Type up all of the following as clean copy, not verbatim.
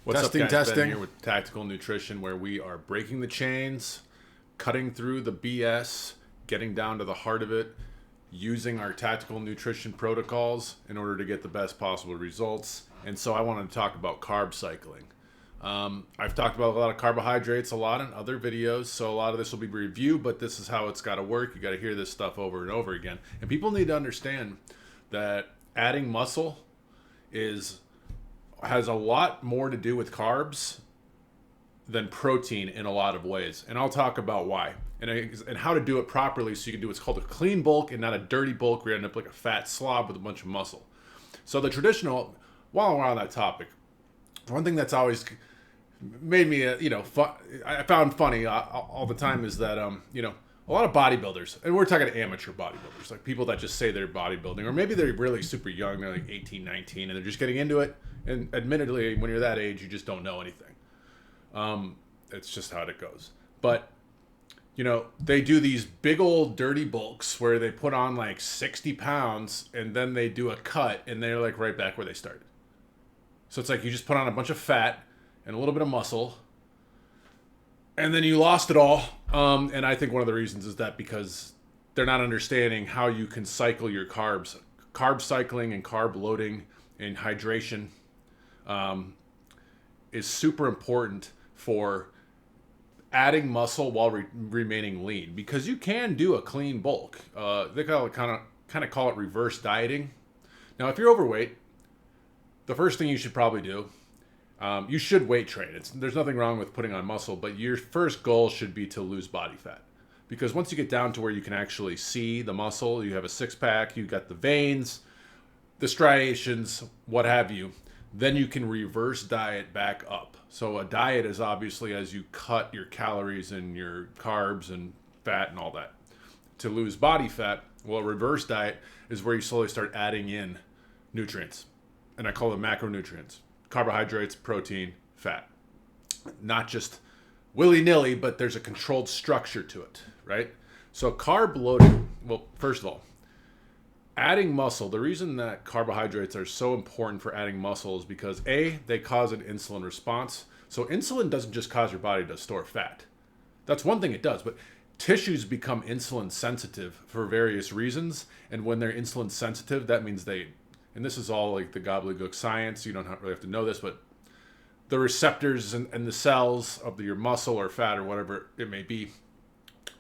What's Testing, up, guys? testing. Ben here with Tactical Nutrition, where we are breaking the chains, cutting through the BS, getting down to the heart of it, using our tactical nutrition protocols in order to get the best possible results. And so I wanted to talk about carb cycling. I've talked about a lot of carbohydrates a lot in other videos, so a lot of this will be review, but this is how it's got to work. You got to hear this stuff over and over again. And people need to understand that adding muscle has a lot more to do with carbs than protein in a lot of ways. And I'll talk about why and how to do it properly so you can do what's called a clean bulk and not a dirty bulk where you end up like a fat slob with a bunch of muscle. So the traditional, while we're on that topic, one thing that's always made me, I found funny all the time is that, a lot of bodybuilders, and we're talking amateur bodybuilders, like people that just say they're bodybuilding, or maybe they're really super young, they're like 18, 19, and they're just getting into it. And admittedly, when you're that age, you just don't know anything. It's just how it goes. But, they do these big old dirty bulks where they put on like 60 pounds and then they do a cut and they're like right back where they started. So it's like you just put on a bunch of fat and a little bit of muscle and then you lost it all. And I think one of the reasons is that because they're not understanding how you can cycle your carbs. Carb cycling and carb loading and hydration is super important for adding muscle while remaining lean, because you can do a clean bulk. They kind of call it reverse dieting. Now, if you're overweight, the first thing you should probably do, you should weight train. There's nothing wrong with putting on muscle, but your first goal should be to lose body fat. Because once you get down to where you can actually see the muscle, you have a six-pack, you got the veins, the striations, what have you, then you can reverse diet back up. So a diet is obviously as you cut your calories and your carbs and fat and all that to lose body fat. Well, a reverse diet is where you slowly start adding in nutrients. And I call them macronutrients: carbohydrates, protein, fat. Not just willy-nilly, but there's a controlled structure to it, right? So carb loading, well, first of all, adding muscle, the reason that carbohydrates are so important for adding muscle is because A, they cause an insulin response. So insulin doesn't just cause your body to store fat. That's one thing it does, but tissues become insulin sensitive for various reasons. And when they're insulin sensitive, that means and this is all like the gobbledygook science, you don't really have to know this, but the receptors and the cells of your muscle or fat or whatever it may be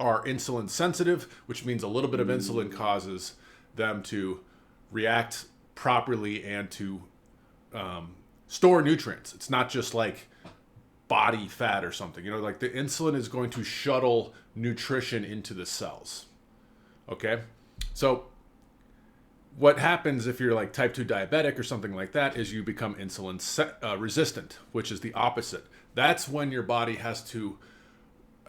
are insulin sensitive, which means a little bit of insulin causes them to react properly and to store nutrients. It's not just like body fat or something. Like the insulin is going to shuttle nutrition into the cells. Okay? So what happens if you're like type 2 diabetic or something like that is you become insulin resistant, which is the opposite. That's when your body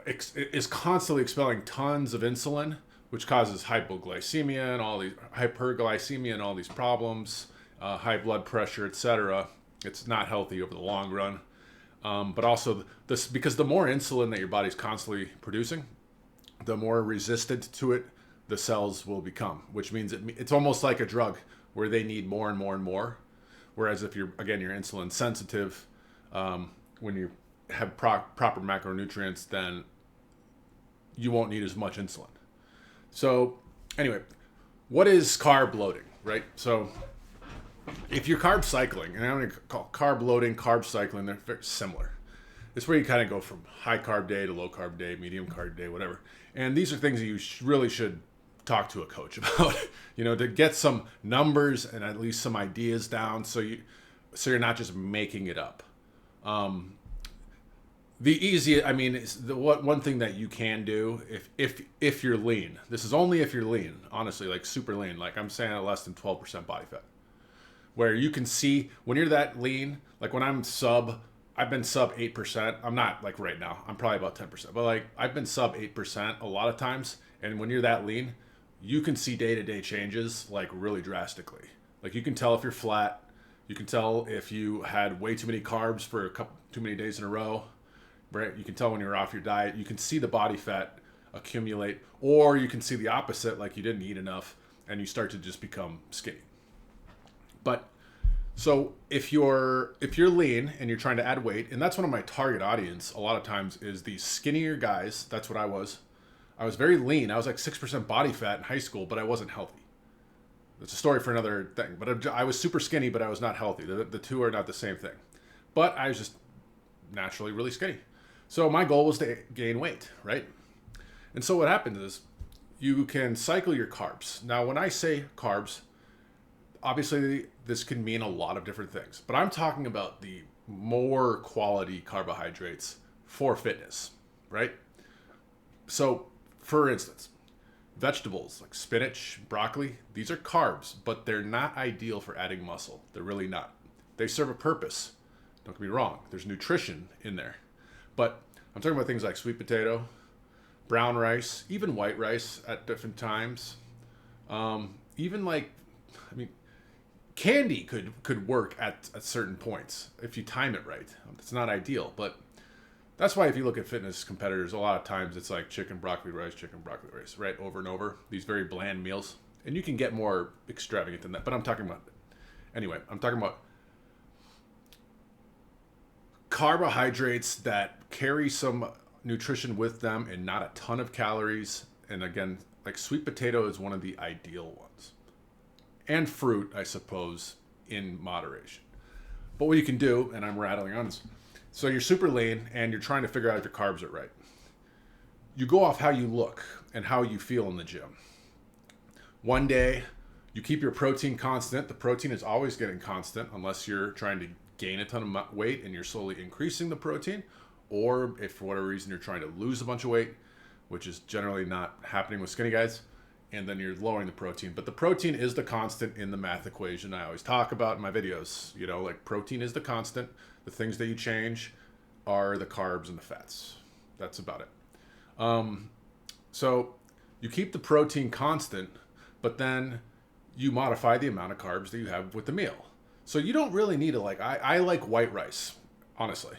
is constantly expelling tons of insulin, which causes hypoglycemia and all these hyperglycemia and all these problems, high blood pressure, etc. It's not healthy over the long run. But also because the more insulin that your body's constantly producing, the more resistant to it the cells will become, which means it's almost like a drug where they need more and more and more. Whereas if you're insulin sensitive, when you have proper macronutrients, then you won't need as much insulin. So anyway, what is carb loading, right? So if you're carb cycling, and I'm going to call carb loading, carb cycling, they're very similar. It's where you kind of go from high carb day to low carb day, medium carb day, whatever. And these are things that you really should talk to a coach about, to get some numbers and at least some ideas down so you're not just making it up. One thing that you can do if you're lean, this is only if you're lean, honestly, like super lean, like I'm saying at less than 12% body fat, where you can see when you're that lean, like when I've been sub 8%. I'm not like right now, I'm probably about 10%, but like I've been sub 8% a lot of times. And when you're that lean, you can see day-to-day changes like really drastically. Like you can tell if you're flat, you can tell if you had way too many carbs for too many days in a row. Right? You can tell when you're off your diet. You can see the body fat accumulate, or you can see the opposite, like you didn't eat enough and you start to just become skinny. But So if you're lean and you're trying to add weight, and that's one of my target audience a lot of times is the skinnier guys. That's what I was. I was very lean. I was like 6% body fat in high school, but I wasn't healthy. It's a story for another thing. But I was super skinny, but I was not healthy. The two are not the same thing. But I was just naturally really skinny. So my goal was to gain weight, right? And so what happens is you can cycle your carbs. Now, when I say carbs, obviously this can mean a lot of different things, but I'm talking about the more quality carbohydrates for fitness, right? So, for instance, vegetables like spinach, broccoli, these are carbs, but they're not ideal for adding muscle. They're really not. They serve a purpose. Don't get me wrong, there's nutrition in there. But I'm talking about things like sweet potato, brown rice, even white rice at different times. Even like, I mean, candy could work at certain points if you time it right. It's not ideal, but that's why if you look at fitness competitors, a lot of times it's like chicken, broccoli, rice, right? Over and over. These very bland meals. And you can get more extravagant than that. But I'm talking about carbohydrates that carry some nutrition with them and not a ton of calories. And again, like sweet potato is one of the ideal ones. And fruit, I suppose, in moderation. But what you can do, and I'm rattling on this, so you're super lean and you're trying to figure out if your carbs are right. You go off how you look and how you feel in the gym. One day, you keep your protein constant. The protein is always getting constant unless you're trying to gain a ton of weight and you're slowly increasing the protein. Or if for whatever reason you're trying to lose a bunch of weight, which is generally not happening with skinny guys, and then you're lowering the protein. But the protein is the constant in the math equation I always talk about in my videos. You know, like protein is the constant. The things that you change are the carbs and the fats. That's about it. So you keep the protein constant, but then you modify the amount of carbs that you have with the meal. So you don't really need to I like white rice, honestly.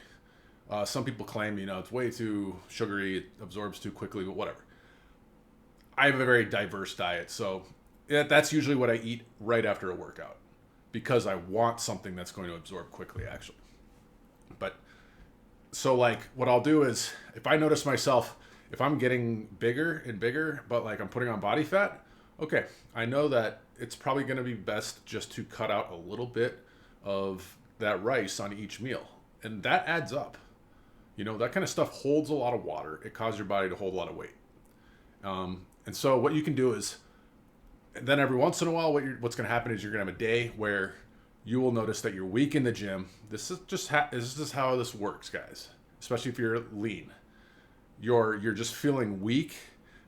Some people claim, it's way too sugary, it absorbs too quickly, but whatever. I have a very diverse diet, so that's usually what I eat right after a workout because I want something that's going to absorb quickly, actually. But so what I'll do is if I notice myself, if I'm getting bigger and bigger, but I'm putting on body fat, okay, I know that it's probably going to be best just to cut out a little bit of that rice on each meal. And that adds up. That kind of stuff holds a lot of water. It causes your body to hold a lot of weight. And so what you can do is, then every once in a while, what's going to happen is you're going to have a day where you will notice that you're weak in the gym. This is just how this works, guys. Especially if you're lean, you're just feeling weak,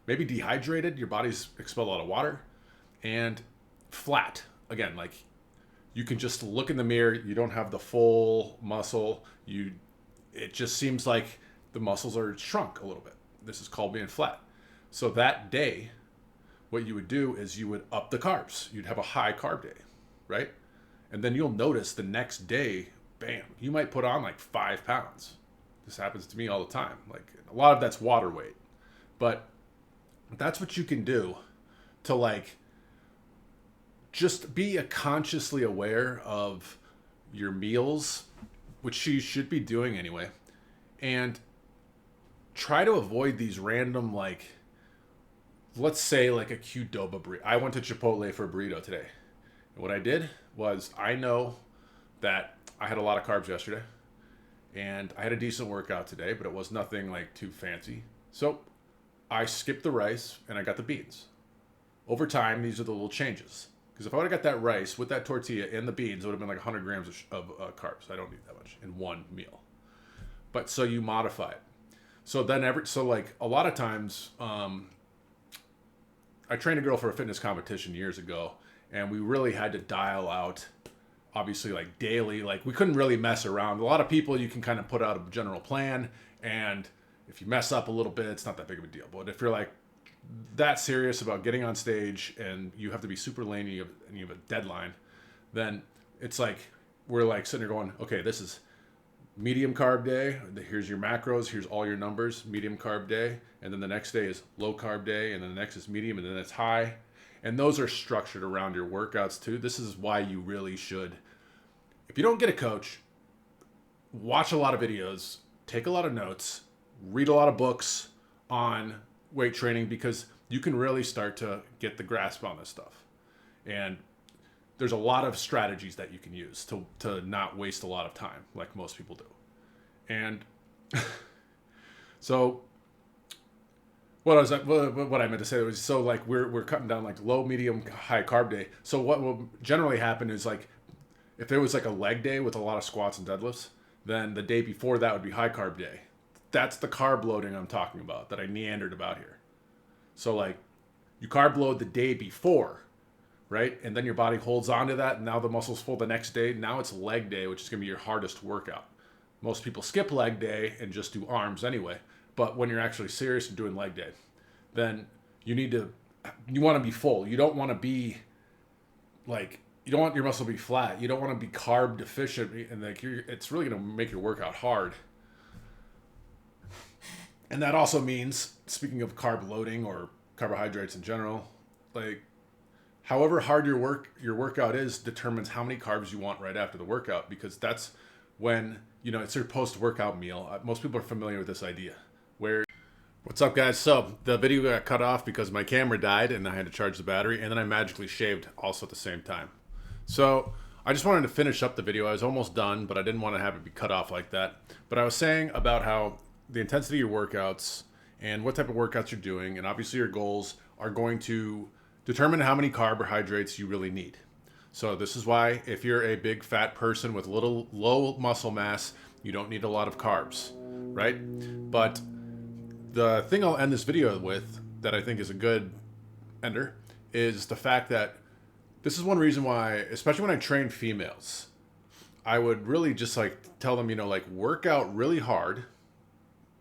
maybe dehydrated. Your body's expelled a lot of water, and flat. Again, you can just look in the mirror. You don't have the full muscle. It just seems like the muscles are shrunk a little bit. This is called being flat. So that day, what you would do is you would up the carbs. You'd have a high carb day, right? And then you'll notice the next day, bam, you might put on 5 pounds. This happens to me all the time. A lot of that's water weight. But that's what you can do to just be consciously aware of your meals, which you should be doing anyway. And try to avoid these random let's say a Qdoba burrito. I went to Chipotle for a burrito today. And what I did was I know that I had a lot of carbs yesterday and I had a decent workout today, but it was nothing too fancy. So I skipped the rice and I got the beans. Over time, these are the little changes. Because if I would have got that rice with that tortilla and the beans, it would have been 100 grams of carbs. I don't need that much in one meal. But so you modify it. So then a lot of times, I trained a girl for a fitness competition years ago, and we really had to dial out, obviously, daily. We couldn't really mess around. A lot of people, you can kind of put out a general plan, and if you mess up a little bit, it's not that big of a deal. But if you're that serious about getting on stage and you have to be super lean and you have a deadline, then it's we're sitting there going, okay, this is medium carb day. Here's your macros. Here's all your numbers. Medium carb day. And then the next day is low carb day. And then the next is medium. And then it's high. And those are structured around your workouts too. This is why you really should if you don't get a coach, watch a lot of videos, take a lot of notes, read a lot of books on weight training, because you can really start to get the grasp on this stuff. And there's a lot of strategies that you can use to not waste a lot of time like most people do. And so what I meant to say was, so like we're cutting down like low, medium, high carb day. So what will generally happen is, like, if there was like a leg day with a lot of squats and deadlifts, then the day before that would be high carb day. That's the carb loading I'm talking about, that I meandered about here. So like, you carb load the day before, right? And then your body holds on to that, and now the muscle's full the next day. Now it's leg day, which is going to be your hardest workout. Most people skip leg day and just do arms anyway. But when you're actually serious and doing leg day, then you want to be full. You don't want to be like, you don't want your muscle to be flat. You don't want to be carb deficient, and like it's really going to make your workout hard. And that also means, speaking of carb loading or carbohydrates in general, like, however hard your workout is determines how many carbs you want right after the workout, because that's when, it's your post-workout meal. Most people are familiar with this idea. What's up, guys? So the video got cut off because my camera died and I had to charge the battery, and then I magically shaved also at the same time. So I just wanted to finish up the video. I was almost done, but I didn't want to have it be cut off like that. But I was saying about how the intensity of your workouts and what type of workouts you're doing, and obviously your goals, are going to determine how many carbohydrates you really need. So this is why, if you're a big fat person with low muscle mass, you don't need a lot of carbs, right? But the thing I'll end this video with, that I think is a good ender, is the fact that this is one reason why, especially when I train females, I would really just like tell them, work out really hard.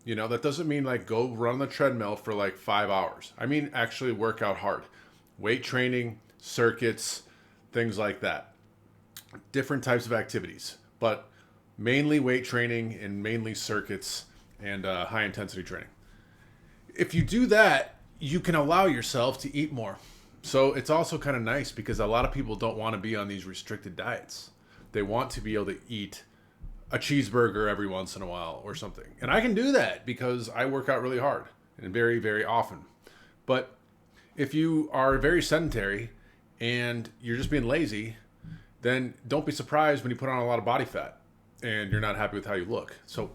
That doesn't mean like go run the treadmill for like 5 hours. I mean, actually work out hard. Weight training, circuits, things like that. Different types of activities, but mainly weight training and mainly circuits and high intensity training. If you do that, you can allow yourself to eat more. So it's also kind of nice, because a lot of people don't want to be on these restricted diets. They want to be able to eat a cheeseburger every once in a while or something. And I can do that because I work out really hard and very, very often. But if you are very sedentary and you're just being lazy, then don't be surprised when you put on a lot of body fat and you're not happy with how you look. So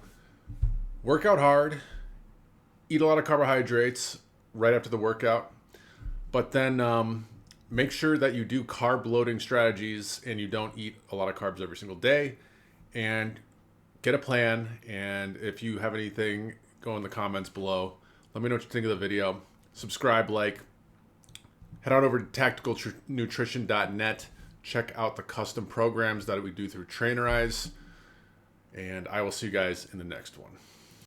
work out hard, eat a lot of carbohydrates right after the workout, but then make sure that you do carb loading strategies and you don't eat a lot of carbs every single day, and get a plan. And if you have anything, go in the comments below. Let me know what you think of the video. Subscribe, like, head on over to tacticalnutrition.net. Check out the custom programs that we do through Trainerize, and I will see you guys in the next one.